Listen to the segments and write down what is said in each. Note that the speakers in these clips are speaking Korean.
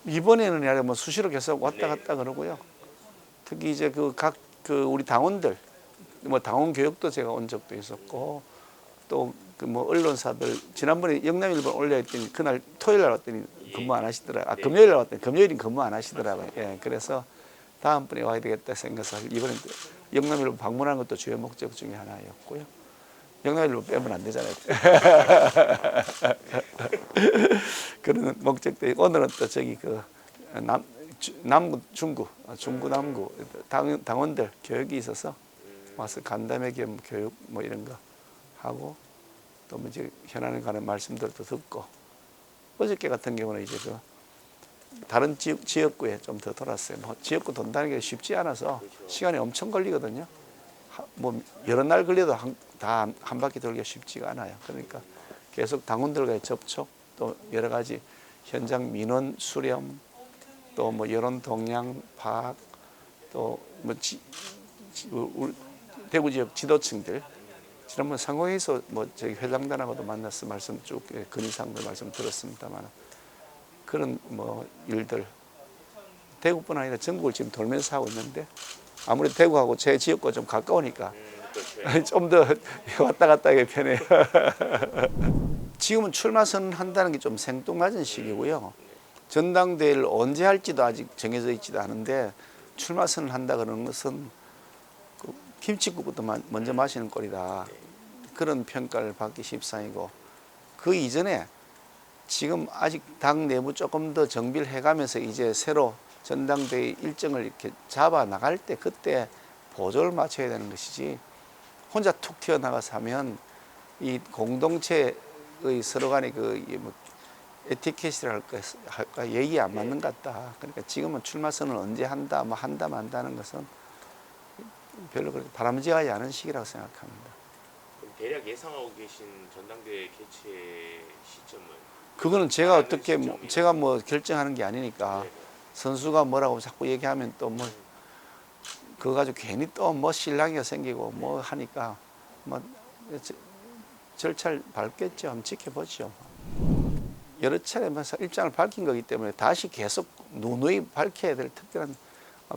이번에는 아니라 뭐 수시로 계속 왔다 갔다 그러고요. 특히 이제 우리 당원들 뭐 당원 교육도 제가 온 적도 있었고 또 그 뭐 언론사들 지난번에 영남일보 올려 했더니 그날 토요일 날 왔더니 근무 안 하시더라. 금요일 날 왔더니 금요일은 근무 안 하시더라고요. 예, 그래서 다음번에 와야 되겠다 생각해서 이번에 영남일보 방문하는 것도 주요 목적 중에 하나였고요. 영남일보 빼면 안 되잖아요. 그런 목적도 있고 오늘은 또 저기 남구 중구 남구 당원들 교육이 있어서 와서 간담회 겸 교육 뭐 이런 거 하고 또 뭐 이제 현안에 관한 말씀들도 듣고 어저께 같은 경우는 이제 다른 지역구에 좀 더 돌았어요. 뭐 지역구 돈다는 게 쉽지 않아서 시간이 엄청 걸리거든요. 뭐 여러 날 걸려도 다 한 바퀴 돌기가 쉽지가 않아요. 그러니까 계속 당원들과의 접촉 또 여러 가지 현장 민원 수렴 또 뭐 여론 동향 파악 또 뭐 대구 지역 지도층들 지난번 상공에서 뭐 저희 회장단하고도 만나서 말씀 쭉 건의사항들 말씀 들었습니다만 그런 뭐 일들 대구뿐 아니라 전국을 지금 돌면서 하고 있는데 아무래도 대구하고 제 지역과 좀 가까우니까 좀 더 왔다 갔다 하기 편해요. 지금은 출마 선언한다는 게 좀 생뚱맞은 시기고요. 전당대회를 언제 할지도 아직 정해져 있지도 않은데 출마 선언한다 그러는 것은 김칫국부터 먼저 마시는 꼴이다. 그런 평가를 받기 십상이고 그 이전에 지금 아직 당 내부 조금 더 정비를 해가면서 이제 새로 전당대회 일정을 이렇게 잡아 나갈 때 그때 보조를 맞춰야 되는 것이지 혼자 툭 튀어나가서 하면 이 공동체의 서로 간의 뭐 에티켓이라 할까 예의 안 맞는 것 같다. 그러니까 지금은 출마 선언을 언제 한다 뭐 한다 만다는 것은 별로 그렇게 바람직하지 않은 시기라고 생각합니다. 그럼 대략 예상하고 계신 전당대회 개최 시점은? 그거는 제가 어떻게 제가 뭐 결정하는 게 아니니까 선수가 뭐라고 자꾸 얘기하면 또 뭐 그거 가지고 괜히 또 뭐 실랑이가 생기고 뭐 하니까 뭐 절차를 밟겠죠. 한번 지켜보죠. 여러 차례 입장을 밝힌 거기 때문에 다시 계속 누누이 밝혀야 될 특별한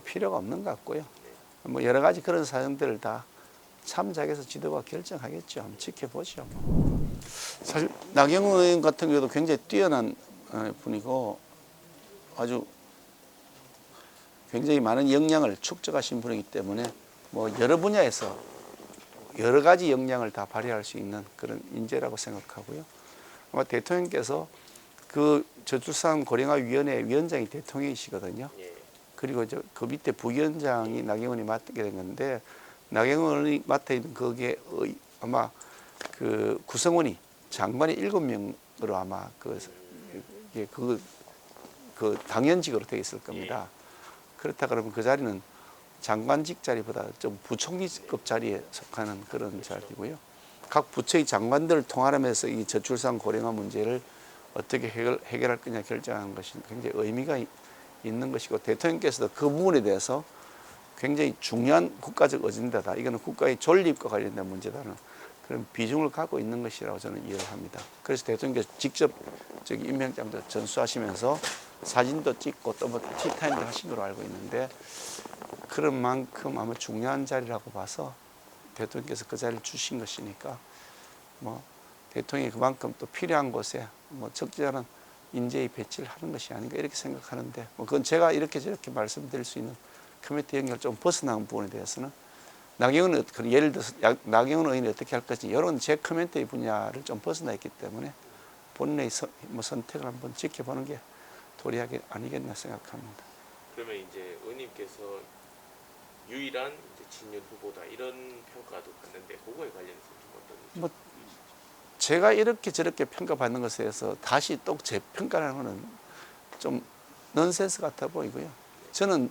필요가 없는 것 같고요. 뭐 여러 가지 그런 사정들을 다 참작해서 지도부가 결정하겠죠. 한번 지켜보죠. 사실 나경원 의원 같은 경우도 굉장히 뛰어난 분이고 아주 굉장히 많은 역량을 축적하신 분이기 때문에 뭐 여러 분야에서 여러 가지 역량을 다 발휘할 수 있는 그런 인재라고 생각하고요. 아마 대통령께서 저출산 고령화위원회 위원장이 대통령이시거든요. 그리고 그 밑에 부위원장이 나경원이 맡게 된 건데 나경원이 맡아 있는 거기에 아마 그 구성원이 장관이 7명으로 아마 그 당연직으로 되어 있을 겁니다. 그렇다 그러면 그 자리는 장관직 자리보다 좀 부총리급 자리에 속하는 그런 자리고요. 각 부처의 장관들을 통합하면서 이 저출산 고령화 문제를 어떻게 해결할 거냐 결정하는 것이 굉장히 의미가 있는 것이고 대통령께서도 그 부분에 대해서 굉장히 중요한 국가적 어젠다다. 이거는 국가의 존립과 관련된 문제다는 그런 비중을 갖고 있는 것이라고 저는 이해를 합니다. 그래서 대통령께서 직접 임명장도 전수하시면서 사진도 찍고 또 뭐 티타임도 하신 걸로 알고 있는데 그런 만큼 아마 중요한 자리라고 봐서 대통령께서 그 자리를 주신 것이니까 뭐 대통령이 그만큼 또 필요한 곳에 뭐 적절한 인재의 배치를 하는 것이 아닌가 이렇게 생각하는데 뭐 그건 제가 이렇게 저렇게 말씀드릴 수 있는 커뮤니티 영역을 좀 벗어나는 부분에 대해서는 나경원 예를 들어서 나경원 의원이 어떻게 할 것인지 이런 제 커뮤니티 분야를 좀 벗어나 있기 때문에 본인의 선택을 한번 지켜보는 게 도리하게 아니겠나 생각합니다. 그러면 이제 의원님께서 유일한 친윤 후보다 이런 평가도 받는데 그거에 관련해서 좀 어떤? 뭐 제가 이렇게 저렇게 평가받는 것에 대해서 다시 또 재평가하는 것은 좀 넌센스 같아 보이고요. 저는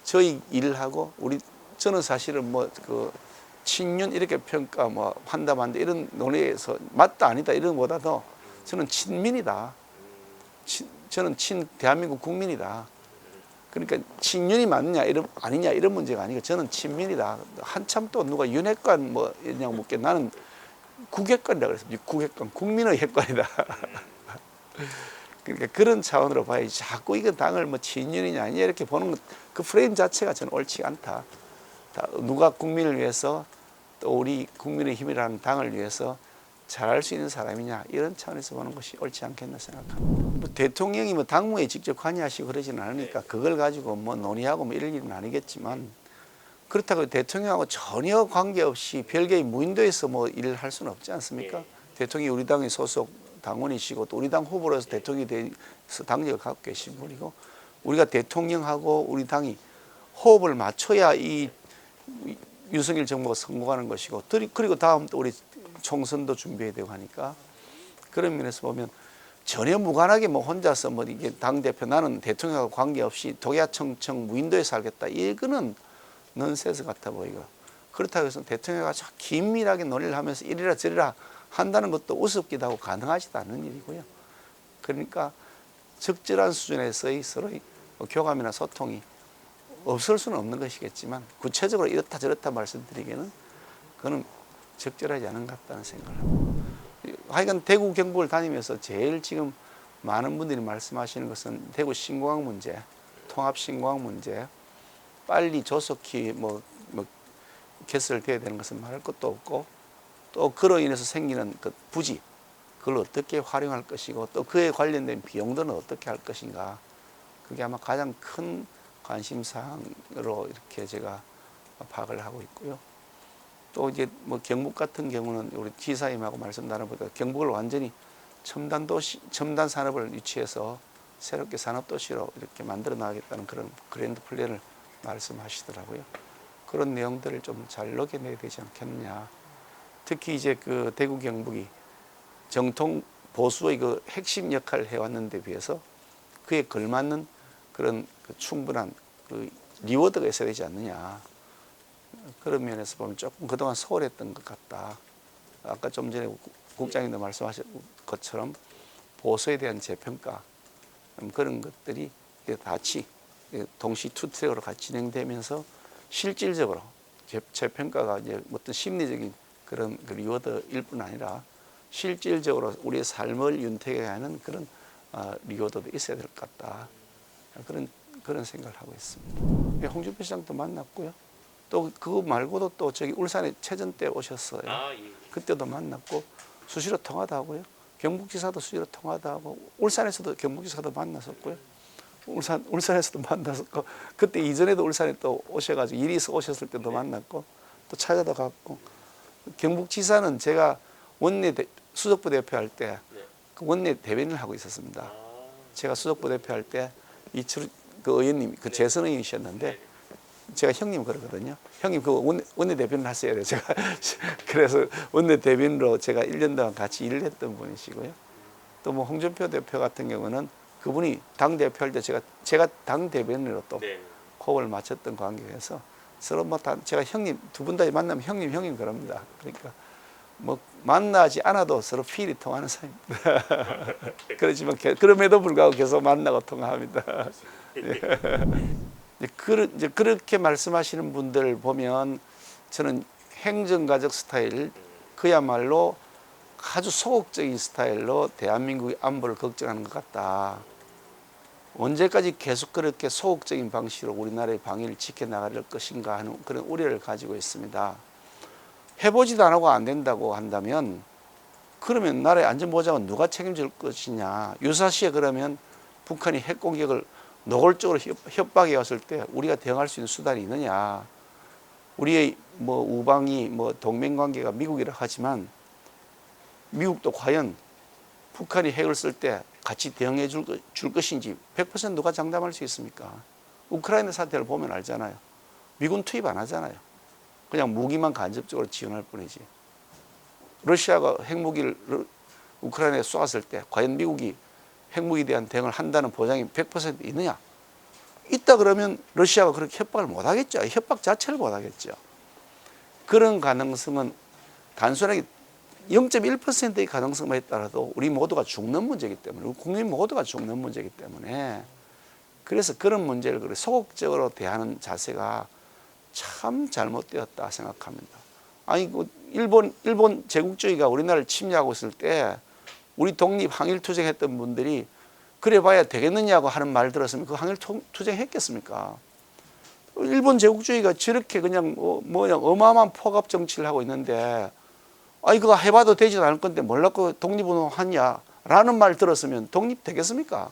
저희 일을 하고 저는 사실은 뭐 친윤 이렇게 평가 뭐 한다 만다 이런 논의에서 맞다 아니다 이런 것보다도 저는 친민이다. 저는 대한민국 국민이다. 그러니까 친윤이 맞느냐 아니냐 이런 문제가 아니고 저는 친민이다. 한참 또 누가 윤핵관 뭐 이냐고 묻게 나는 국외권이라고 그랬습니다. 국외권 국민의 핵관이다. 그러니까 그런 차원으로 봐야지 자꾸 이건 당을 뭐 친윤이냐 아니냐 이렇게 보는 것, 그 프레임 자체가 저는 옳지 않다. 누가 국민을 위해서 또 우리 국민의힘이라는 당을 위해서 잘할 수 있는 사람이냐 이런 차원에서 보는 것이 옳지 않겠나 생각합니다. 뭐 대통령이 뭐 당무에 직접 관여하시고 그러지는 않으니까 그걸 가지고 뭐 논의하고 뭐 이럴 일은 아니겠지만 그렇다고 대통령하고 전혀 관계없이 별개의 무인도에서 뭐 일을 할 수는 없지 않습니까? 대통령이 우리 당의 소속 당원이시고 또 우리 당 후보로서 대통령이 돼서 당력을 갖고 계신 분이고 우리가 대통령하고 우리 당이 호흡을 맞춰야 이 윤석열 정부가 성공하는 것이고 그리고 다음 또 우리 총선도 준비해야 되고 하니까 그런 면에서 보면 전혀 무관하게 뭐 혼자서 뭐 이게 당대표 나는 대통령하고 관계없이 독야청청 무인도에 살겠다 이거는 넌센스 같아 보이고 그렇다고 해서 대통령이 아주 긴밀하게 논의를 하면서 이리라 저리라 한다는 것도 우습기도 하고 가능하지도 않은 일이고요. 그러니까 적절한 수준에서의 서로의 교감이나 소통이 없을 수는 없는 것이겠지만 구체적으로 이렇다 저렇다 말씀드리기에는 그거는 적절하지 않은 것 같다는 생각을 합니다. 하여간 대구 경북을 다니면서 제일 지금 많은 분들이 말씀하시는 것은 대구 신공항 문제, 통합 신공항 문제, 빨리 조속히 뭐 개설돼야 되는 것은 말할 것도 없고 또 그로 인해서 생기는 그 부지 그걸 어떻게 활용할 것이고 또 그에 관련된 비용들은 어떻게 할 것인가 그게 아마 가장 큰 관심사항으로 이렇게 제가 파악을 하고 있고요. 또 이제 뭐 경북 같은 경우는 우리 지사님하고 말씀 나눠보니까 경북을 완전히 첨단 도시, 첨단 산업을 유치해서 새롭게 산업도시로 이렇게 만들어 나가겠다는 그런 그랜드 플랜을 말씀하시더라고요. 그런 내용들을 좀 잘 녹여내야 되지 않겠느냐. 특히 이제 그 대구 경북이 정통 보수의 그 핵심 역할을 해왔는데 비해서 그에 걸맞는 그런 그 충분한 그 리워드가 있어야 되지 않느냐. 그런 면에서 보면 조금 그동안 소홀했던 것 같다. 아까 좀 전에 국장님도 말씀하신 것처럼 보수에 대한 재평가 그런 것들이 같이 동시 투트랙으로 같이 진행되면서 실질적으로 재평가가 이제 어떤 심리적인 그런 그 리워드일 뿐 아니라 실질적으로 우리의 삶을 윤택하게 하는 그런 리워드도 있어야 될 것 같다. 그런 생각을 하고 있습니다. 홍준표 시장도 만났고요. 또 그거 말고도 또 저기 울산에 최전 때 오셨어요. 그때도 만났고 수시로 통화도 하고요. 경북지사도 수시로 통화도 하고 울산에서도 경북지사도 만났었고요. 울산에서도 만났었고 그때 이전에도 울산에 또 오셔가지고 일이 있어 오셨을 때도 만났고 또 찾아도 갔고 경북지사는 제가 원내 수석부 대표할 때 그 원내 대변인을 하고 있었습니다. 제가 수석부 대표할 때 이철 그 의원님 그 재선 의원이셨는데 제가 형님 그러거든요. 형님 그 원내 대변인 하셔야 돼요. 제가 그래서 원내 대변인으로 제가 1년 동안 같이 일을 했던 분이시고요. 또 뭐 홍준표 대표 같은 경우는 그분이 당 대표할 때 제가 당 대변인으로 또 호흡을 맞췄던 관계에서 서로 뭐 다 제가 형님 두 분 다 만나면 형님 그럽니다. 그러니까 뭐 만나지 않아도 서로 필이 통하는 사이입니다. 그렇지만 그럼에도 불구하고 계속 만나고 통화합니다. 이제 그렇게 말씀하시는 분들 보면 저는 행정가적 스타일 그야말로 아주 소극적인 스타일로 대한민국의 안보를 걱정하는 것 같다. 언제까지 계속 그렇게 소극적인 방식으로 우리나라의 방위를 지켜나갈 것인가 하는 그런 우려를 가지고 있습니다. 해보지도 안 하고 안 된다고 한다면 그러면 나라의 안전보장은 누가 책임질 것이냐. 유사시에 그러면 북한이 핵공격을 노골적으로 협박해 왔을 때 우리가 대응할 수 있는 수단이 있느냐. 우리의 뭐 우방이 뭐 동맹관계가 미국이라 하지만 미국도 과연 북한이 핵을 쓸 때 같이 대응해 줄 것인지 100% 누가 장담할 수 있습니까? 우크라이나 사태를 보면 알잖아요. 미군 투입 안 하잖아요. 그냥 무기만 간접적으로 지원할 뿐이지. 러시아가 핵무기를 우크라이나에 쏘았을 때 과연 미국이 핵무기에 대한 대응을 한다는 보장이 100% 있느냐? 있다 그러면 러시아가 그렇게 협박을 못 하겠죠. 협박 자체를 못 하겠죠. 그런 가능성은 단순하게 0.1%의 가능성만 있더라도 우리 모두가 죽는 문제이기 때문에 우리 국민 모두가 죽는 문제이기 때문에 그래서 그런 문제를 소극적으로 대하는 자세가 참 잘못되었다 생각합니다. 아니 일본 제국주의가 우리나라를 침략하고 있을 때 우리 독립 항일투쟁했던 분들이 그래봐야 되겠느냐고 하는 말 들었으면 그 항일 투쟁했겠습니까? 일본 제국주의가 저렇게 그냥 어마어마한 포갑 정치를 하고 있는데 이거 해봐도 되지도 않을 건데 몰라고 독립운동 하냐라는 말 들었으면 독립되겠습니까?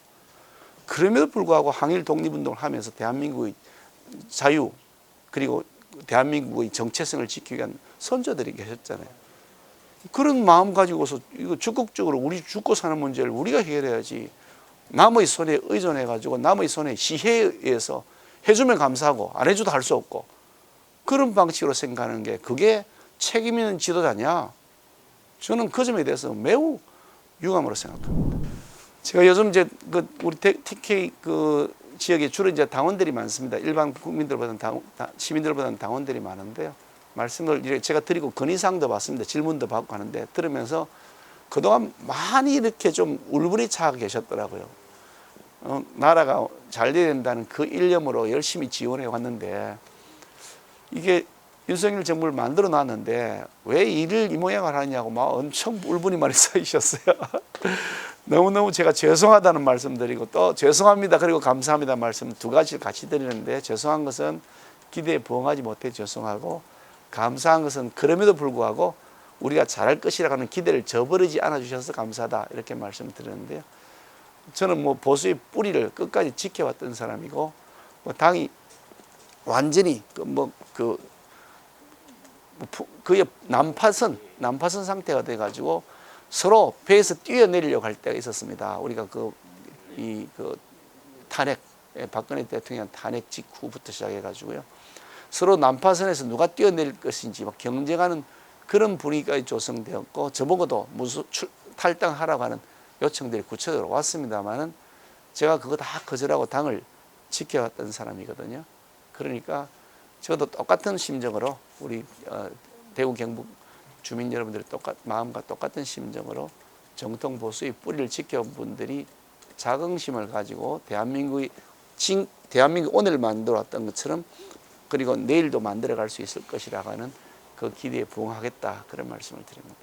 그럼에도 불구하고 항일 독립운동을 하면서 대한민국의 자유 그리고 대한민국의 정체성을 지키기 위한 선조들이 계셨잖아요. 그런 마음 가지고서 이거 적극적으로 우리 죽고 사는 문제를 우리가 해결해야지 남의 손에 의존해 가지고 남의 손에 시혜에 의해서 해주면 감사하고 안 해줘도 할 수 없고 그런 방식으로 생각하는 게 그게 책임 있는 지도자냐? 저는 그 점에 대해서 매우 유감으로 생각합니다. 제가 요즘 이제 우리 TK 지역에 주로 이제 당원들이 많습니다. 일반 국민들보다는 시민들보다는 당원들이 많은데요. 말씀을 제가 드리고 건의사항도 받습니다. 질문도 받고 하는데 들으면서 그동안 많이 이렇게 좀 울분이 차 계셨더라고요. 나라가 잘 돼야 된다는 그 일념으로 열심히 지원해 왔는데 이게 윤석열 정부를 만들어 놨는데 왜 일을 이 모양을 하냐고 막 엄청 울분이 많이 쌓이셨어요. 너무너무 제가 죄송하다는 말씀 드리고 또 죄송합니다 그리고 감사합니다 말씀 두 가지를 같이 드리는데 죄송한 것은 기대에 부응하지 못해 죄송하고 감사한 것은 그럼에도 불구하고 우리가 잘할 것이라고 하는 기대를 저버리지 않아 주셔서 감사하다 이렇게 말씀드렸는데요. 저는 보수의 뿌리를 끝까지 지켜왔던 사람이고 당이 완전히 그의 난파선 상태가 돼가지고 서로 배에서 뛰어내리려고 할 때가 있었습니다. 우리가 탄핵 박근혜 대통령 탄핵 직후부터 시작해가지고요. 서로 난파선에서 누가 뛰어내릴 것인지 막 경쟁하는 그런 분위기가 조성되었고 저보고도 탈당하라고 하는 요청들이 구체적으로 왔습니다만은 제가 그거 다 거절하고 당을 지켜왔던 사람이거든요. 그러니까 저도 똑같은 심정으로 우리 대구 경북 주민 여러분들이 마음과 똑같은 심정으로 정통 보수의 뿌리를 지켜온 분들이 자긍심을 가지고 대한민국 오늘 만들어왔던 것처럼 그리고 내일도 만들어갈 수 있을 것이라고 하는 그 기대에 부응하겠다 그런 말씀을 드립니다.